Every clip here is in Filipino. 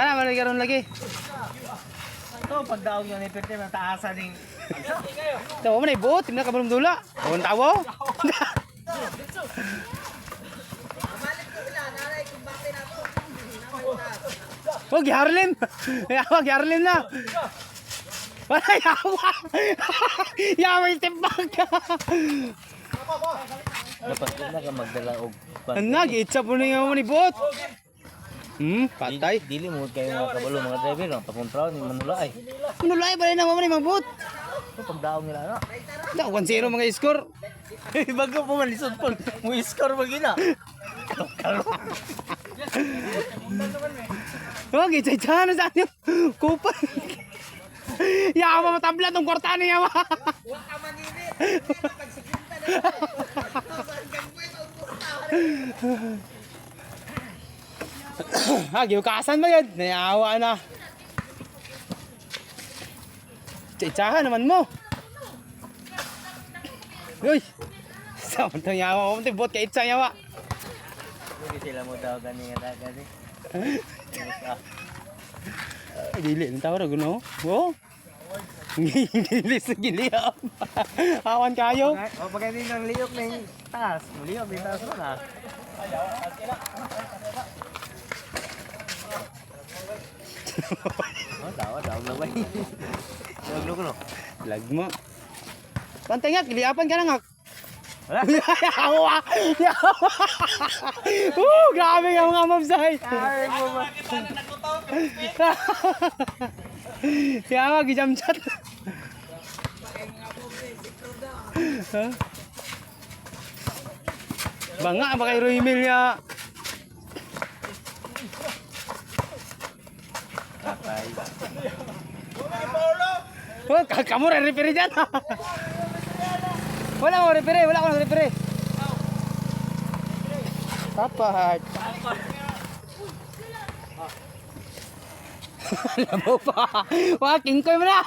Kana man karon lagi. Ito, pagdaog yung iperte, mataasan yung... Ito mo na ibuot, tingnan ka balong dula. Awan tawo. Wag Harlem. Wag Harlem na. Wala yawa. Yawa step back. Dapat ko na ka magdala og... Anag, itsa po na yung manibot. Patay. Dili mo kayo mga kabalo, mga driver, no? Pakontraw ni Manulay. Manulay ba rin naman manay mabot? Ito, pagdaog nila, ano? Ito, 1-0 mga score. Bago po man, lisod po. Mo score mo gina. Wag, itsa-itsa na sa atin. Kupal. Yawa matabla tong kwarta niya. Huwag ka maninit. Pagsikinta na ito. Saan kang buhay ang kurta? Giukasan mo yan. Nayawa na. Itsahan naman mo. Uy. Saan itong yawa mo? Bot ka itsa yawa. Hindi sila mo daw ganyan kasi. Dili, ang tawag na oh. Gili sa gili. Awan kayo. O, pag hindi ng liyok na yung taas. Liyok, yung taas mo na. Oh, daw na ba? Huwag no. Lag mo. Pantay nga, kiliapan ka na nga. Wala. Yawa! Yawa! Grabe nga mga mabsay. Ay, mo ba? Yawa, gijam-chat. Banga, baka i-email niya. Oh, kamu re-referee dyan. Wala ko referee, wala ko referee. Tapat. Alam mo pa. Waking koy mo na.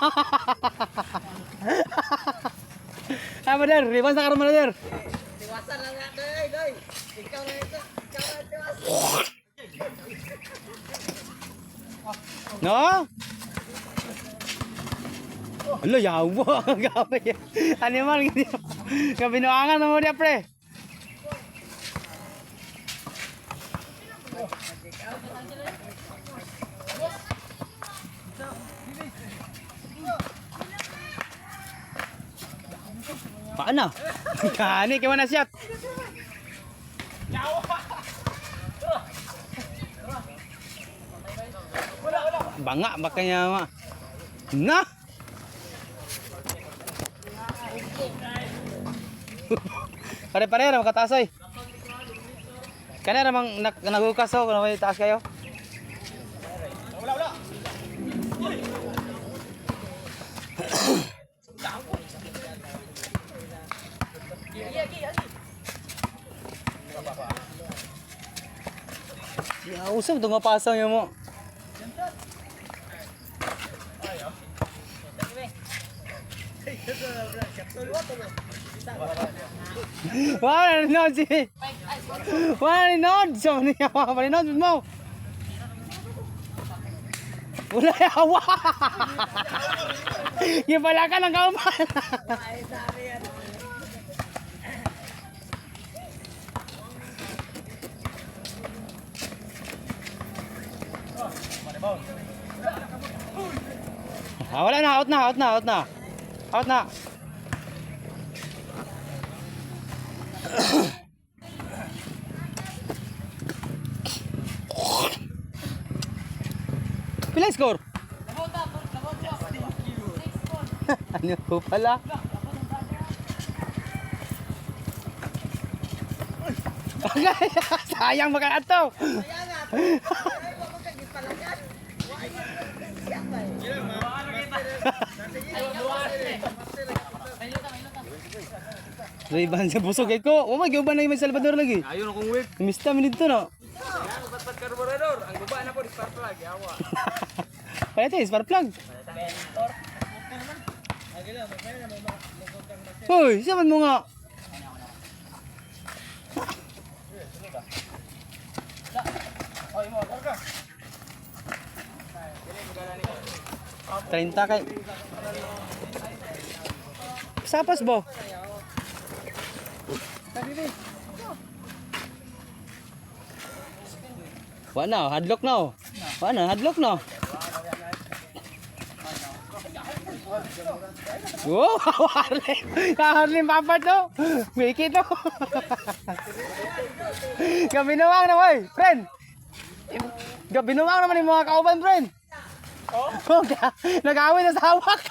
Ay, Mader, ribas na karoon, Mader. Tiwasan lang nga, doy. Ikaw na ito. Ikaw na tiwasan. No? Alo, yawa. Gabay. Ano man, kabinuangan mo niya, pre. Paano? Kani, kaya na siya. Banga, baka niya ma. Na! Pare-pare, makataas ay. Kanya namang nagukas o, kung may taas kayo. Wala. Ya, usap ito nga pasang yun mo. Wala nanood si... Wala nanood! So, nanood mo! Wala yawa! Yung pala ka ng kauman! Wala na, out na. Pila score? Ano po pala? Sayang makan ato. Riban sa busog ko. Oh my God, ba na yung Salvador lagi? Ayun akong week. Mista minit to no. Yan, ba't carburetor? Ang guba na po, spark plug. Yawa. Kaya ito, spark plug. Hoy, saman mo nga. 30 kay. Sapas bo. Wala na, hadlock na. Wala na, hadlock na. Oh, Harlem. Harlem papat to. Wiki to. Gabinuwang na boy, friend. Gabinuwang naman yung mga kauban, friend. Oh, nag-away na sa hawak.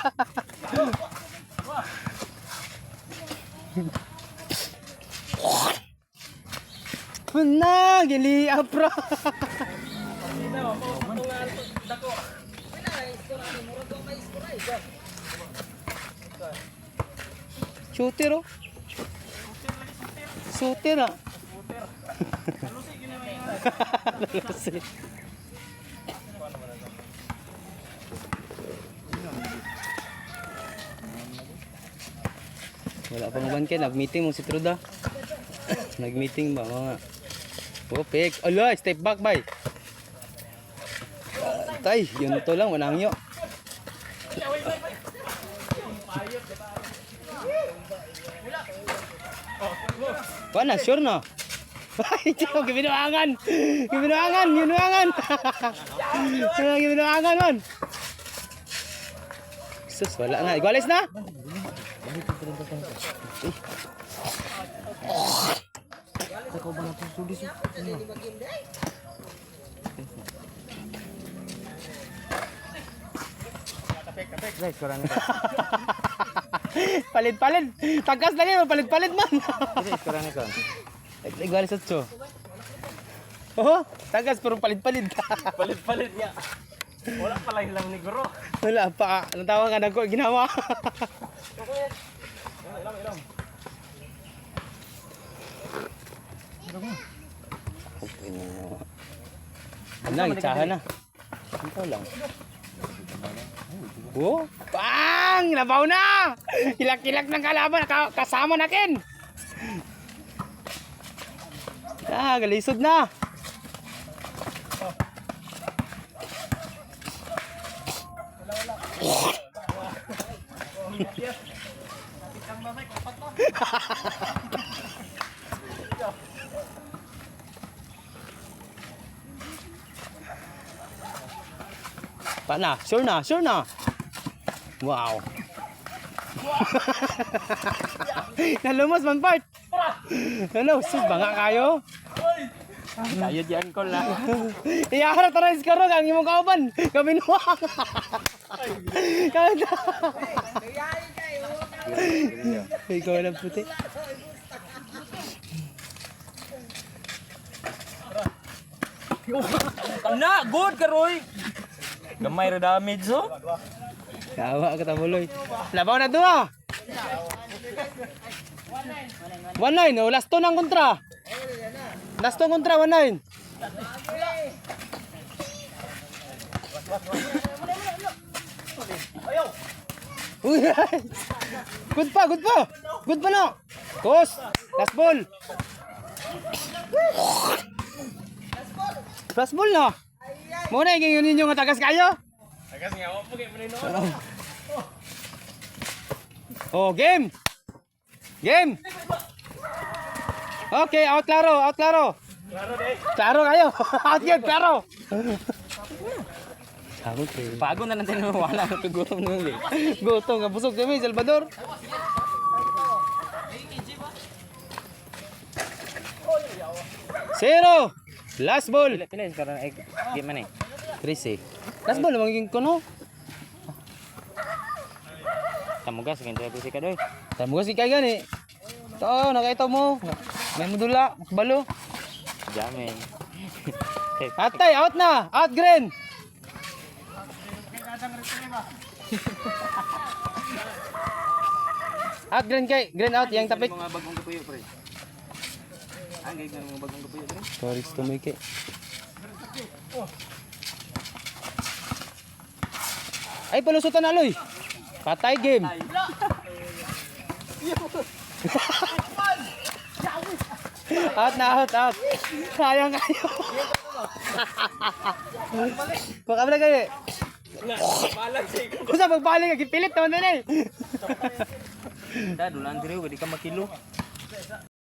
Na, gili apro. Shooter oh. Shooter ah. Lalusi. Wala pang bangke, nag-meeting mo si Truda. Nag-meeting ba mga. Oh, pek. Ala, step back bay. Tay, yun to lang, wanang yo. Wala, sure na. Hindi ko gibinuangan. Gibinuangan, gibinuangan. Gibinuangan man. Sus, wala na. Igualis na. Palit-palit. Tagas lagi, palit-palit man. Igual sa tso. Oh, tagas pero palit-palit. Palit-palit niya. Wala pala lang ni Guro. Wala pa. Anong tawag nga nako ginawa? Ano, itsahan na. Ito lang. Oh, bang! Labaw na! Hilak-hilak ng kalaban. Kasama na kin. Ah, galisod na. Pa na, sure na, sure na. Wow. Nalumos man part. Ano, sus banga kayo. Tayo diyan ko lang. Iyaharap tayo sa karong ang imong kauban. Kabinuwang. Kada. Ikaw na puti. Na, good karoy. Gamay ra damage so. Tawa ka tabuloy. Labaw na duha. 1-9, oh, last 2 ng kontra. Last 2 kontra 1-9. Uy. Good pa, good pa. Good pa no. Tos, last ball. Last ball no. Muna yung ninyo nga tagas kayo. Tagas nga ako pag manino. Oh, game. Game. Okay, out klaro, out klaro. Klaro de. Klaro kayo. Out game, klaro. Sagot eh. Bago na natin wala na gutom nung Gutom nga busog kami, Salvador. Zero. Last ball. Pila karon game man eh. 13. Last ball magiging kuno. Tamugas kan tayo ka doy. Tamo kasi kay gani. To, nakaito mo. May mudula, balo. Jamen. Atay, out na. Out green. Out green kay, green out yang tapik. Mga bagong kapuyo pre. Ang gig ng mga bagong kapuyo pre. Sorry to make it. Ay, palusutan na loy. Patay game. Out na, out, out. Sayang kayo. Pakabla kayo. Kung sa magbalik, gipilit naman din eh. Dad, ulan diri, di ka makilo.